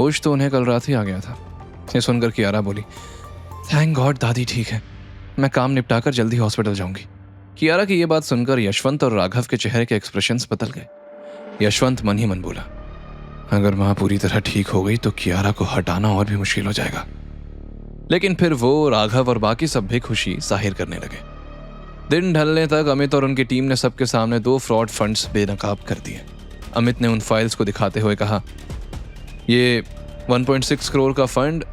होश तो उन्हें कल रात ही आ गया था। ये सुनकर कियारा बोली, थैंक गॉड दादी ठीक है, मैं काम निपटाकर जल्दी हॉस्पिटल जाऊंगी। कियारा की ये बात सुनकर यशवंत और राघव के चेहरे के एक्सप्रेशंस बदल गए। यशवंत मन ही मन बोला, अगर माँ पूरी तरह ठीक हो गई तो कियारा को हटाना और भी मुश्किल हो जाएगा। लेकिन फिर वो, राघव और बाकी सब भी खुशी जाहिर करने लगे। दिन ढलने तक अमित और उनकी टीम ने सबके सामने 2 फ्रॉड फंड्स बेनकाब कर दिए। अमित ने उन फाइल्स को दिखाते हुए कहा, ये 1.6 करोड़ का फंड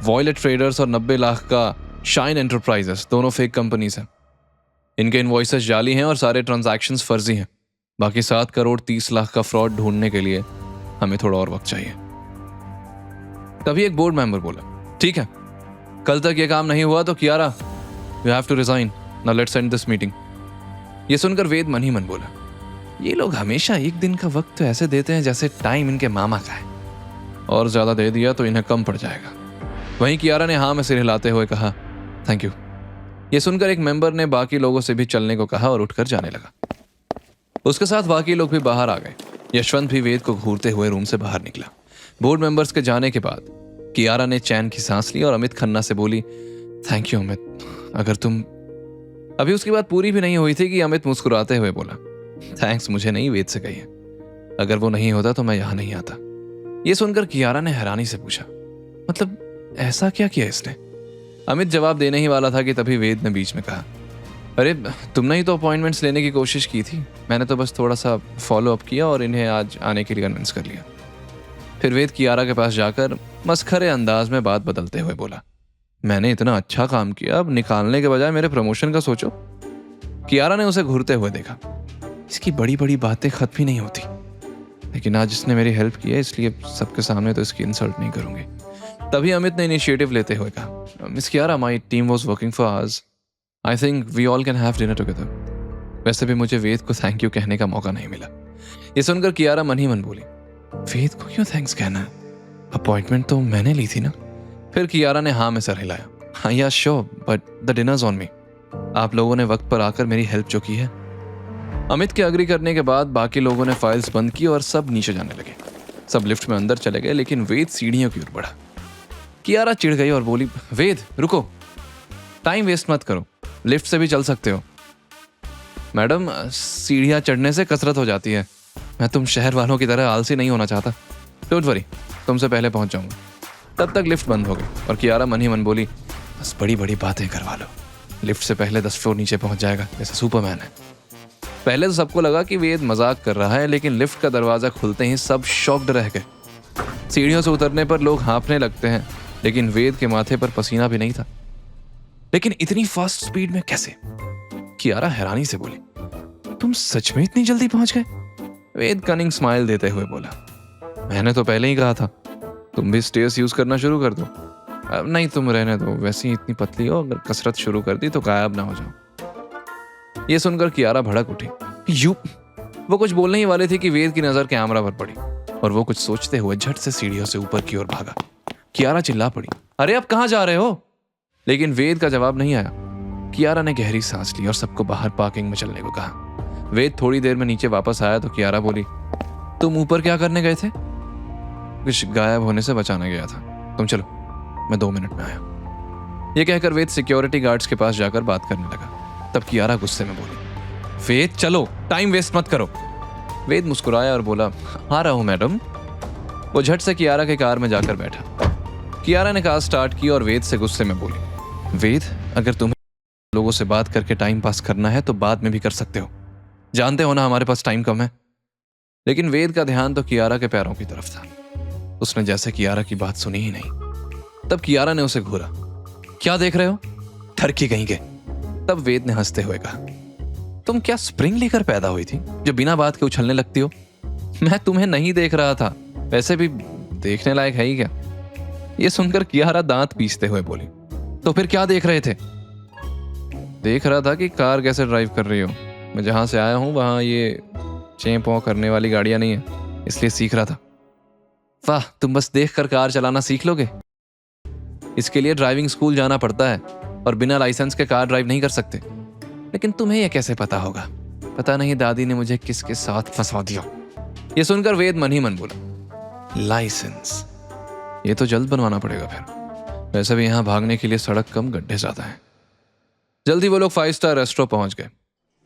वॉयलेट ट्रेडर्स और 90 लाख का शाइन एंटरप्राइजेस, दोनों फेक कंपनीज हैं। इनके इनवॉइसेस जाली हैं और सारे ट्रांजैक्शंस फर्जी हैं। बाकी 7 करोड़ 30 लाख का फ्रॉड ढूंढने के लिए हमें थोड़ा और वक्त चाहिए। तभी एक बोर्ड मेंबर बोला, ठीक है, कल तक ये काम नहीं हुआ तो Kiara you have to resign, now let's end this meeting. ये सुनकर वेद मन ही मन बोला, ये लोग हमेशा एक दिन का वक्त तो ऐसे देते हैं जैसे टाइम इनके मामा का है, और ज्यादा दे दिया तो इन्हें कम पड़ जाएगा। वहीं कियारा ने हाँ में सिर हिलाते हुए कहा, थैंक यू। ये सुनकर एक मेंबर ने बाकी लोगों से भी चलने को कहा और उठकर जाने लगा। उसके साथ बाकी लोग भी बाहर आ गए। यशवंत भी वेद को घूरते हुए रूम से बाहर निकला। बोर्ड मेंबर्स के जाने के बाद कियारा ने चैन की सांस ली और अमित खन्ना से बोली, थैंक यू अमित, अगर तुम। अभी उसकी बात पूरी भी नहीं हुई थी कि अमित मुस्कुराते हुए बोला, थैंक्स मुझे नहीं, वेद से कहिए, अगर वो नहीं होता तो मैं यहां नहीं आता। ये सुनकर कियारा ने हैरानी से पूछा, मतलब ऐसा क्या किया इसने? अमित जवाब देने ही वाला था कि तभी वेद ने बीच में कहा, अरे तुमने ही तो अपॉइंटमेंट्स लेने की कोशिश की थी, मैंने तो बस थोड़ा सा फॉलो अप किया और इन्हें आज आने के लिए कन्विंस कर लिया। फिर वेद कियारा के पास जाकर मस्खरे अंदाज में बात बदलते हुए बोला, मैंने इतना अच्छा काम किया, अब निकालने के बजाय मेरे प्रमोशन का सोचो। कियारा ने उसे घूरते हुए देखा, इसकी बड़ी बड़ी बातें खत्म ही नहीं होती, लेकिन आज इसने मेरी हेल्प की है, इसलिए सबके सामने तो इसकी इंसल्ट नहीं करूंगी। तभी अमित ने इनिशिएटिव लेते हुए कहा, miss Kiara, my team was working for hours, I think we all can have dinner together. वैसे भी मुझे वेद को थैंक यू कहने का मौका नहीं मिला। ये सुनकर कियारा मन ही मन बोली, वेद को क्यों थैंक्स कहना है, अपॉइंटमेंट तो मैंने ली थी ना। फिर कियारा ने हाँ में सर हिलाया, हाँ या sure, but the dinners on me. आप लोगों ने वक्त पर आकर मेरी हेल्प जो की है। अमित के अग्री करने के बाद बाकी लोगों ने फाइल्स बंद की और सब नीचे जाने लगे। सब लिफ्ट में अंदर चले गए, लेकिन वेद सीढ़ियों की ओर बढ़ा। कियारा चिढ़ गई और बोली, वेद रुको, टाइम वेस्ट मत करो, लिफ्ट से भी चल सकते हो। मैडम, सीढ़ियां चढ़ने से कसरत हो जाती है, मैं तुम शहर वालों की तरह आलसी नहीं होना चाहता। डोंट वरी, तुमसे पहले पहुंच जाऊंगा। तब तक लिफ्ट बंद हो गई और कियारा मन ही मन बोली, बस बड़ी बड़ी बातें करवा लो, लिफ्ट से पहले 10 फ्लोर नीचे पहुंच जाएगा जैसे सुपरमैन है। पहले तो सबको लगा कि वेद मजाक कर रहा है, लेकिन लिफ्ट का दरवाजा खुलते ही सब शॉक्ड रह गए। सीढ़ियों से उतरने पर लोग हाँफने लगते हैं, लेकिन वेद के माथे पर पसीना भी नहीं था। लेकिन इतनी फास्ट स्पीड में कैसे? कियारा हैरानी से बोली, तुम सच में इतनी जल्दी पहुंच गए? वेद कनिंग स्माइल देते हुए बोला, मैंने तो पहले ही कहा था, तुम भी स्टेयर्स यूज करना शुरू कर दो। अब नहीं, तुम रहने दो, वैसे ही इतनी पतली हो, अगर कसरत शुरू कर दी तो गायब ना हो जाओ। ये सुनकर कियारा भड़क उठी। यू, वो कुछ बोलने ही वाले थे कि वेद की नजर कैमरा पर पड़ी और वो कुछ सोचते हुए झट से सीढ़ियों से ऊपर की ओर भागा। कियारा चिल्ला पड़ी, अरे अब कहां जा रहे हो? लेकिन वेद का जवाब नहीं आया। कियारा ने गहरी सांस ली और सबको बाहर पार्किंग में चलने को कहा। वेद थोड़ी देर में नीचे वापस आया तो कियारा बोली, तुम ऊपर क्या करने गए थे? कुछ गायब होने से बचाने गया था, तुम चलो, मैं 2 मिनट में आया। ये कहकर वेद सिक्योरिटी गार्ड्स के पास जाकर बात करने लगा। तब कियारा गुस्से में बोली, वेद चलो, टाइम वेस्ट मत करो। वेद मुस्कुराया और बोला, आ रहा हूं मैडम। वो झट से कियारा के कार में जाकर बैठा। कियारा ने कार स्टार्ट की और वेद से गुस्से में बोली, वेद, अगर तुम्हें लोगों से बात करके टाइम पास करना है तो बाद में भी कर सकते हो, जानते हो ना हमारे पास टाइम कम है। लेकिन वेद का ध्यान तो कियारा के पैरों की तरफ था। उसने जैसे कियारा की बात सुनी ही नहीं। तब कियारा ने उसे घूरा, क्या देख रहे हो, ठरकी कहीं के। तब वेद ने हंसते हुए कहा, तुम क्या स्प्रिंग लेकर पैदा हुई थी जो बिना बात के उछलने लगती हो? मैं तुम्हें नहीं देख रहा था, वैसे भी देखने लायक है ही क्या? ये सुनकर कियारा दांत पीसते हुए बोली, तो फिर क्या देख रहे थे? देख रहा था कि कार कैसे ड्राइव कर रही हो। मैं जहां से आया हूं वहां ये चें पौ करने वाली गाड़ियां नहीं है, इसलिए सीख रहा था। वाह, तुम बस देखकर कार चलाना सीख लोगे? इसके लिए ड्राइविंग स्कूल जाना पड़ता है और बिना लाइसेंस के कार ड्राइव नहीं कर सकते। लेकिन तुम्हें यह कैसे पता होगा? पता नहीं दादी ने मुझे किसके साथ फंसा दिया। यह सुनकर वेद मन ही मन बोला, लाइसेंस, ये तो जल्द बनवाना पड़ेगा फिर। वैसे भी यहाँ भागने के लिए सड़क कम, गड्ढे ज्यादा हैं। जल्दी वो लोग 5 स्टार रेस्टोरेंट पहुंच गए।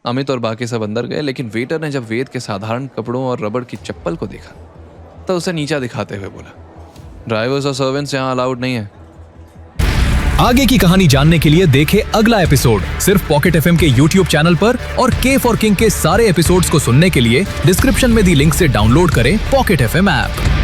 अमित और बाकी सब अंदर गए, लेकिन वेटर ने जब वेद के साधारण कपड़ों और रबड़ की चप्पल को देखा तो उसे नीचा दिखाते हुए बोला, ड्राइवर्स और सर्वेंट्स यहाँ अलाउड नहीं है। आगे की कहानी जानने के लिए देखें अगला एपिसोड सिर्फ पॉकेट एफएम के यूट्यूब चैनल पर, और के फॉर किंग के सारे एपिसोड्स को सुनने के लिए डिस्क्रिप्शन में दी लिंक से डाउनलोड करें पॉकेट एफएम ऐप।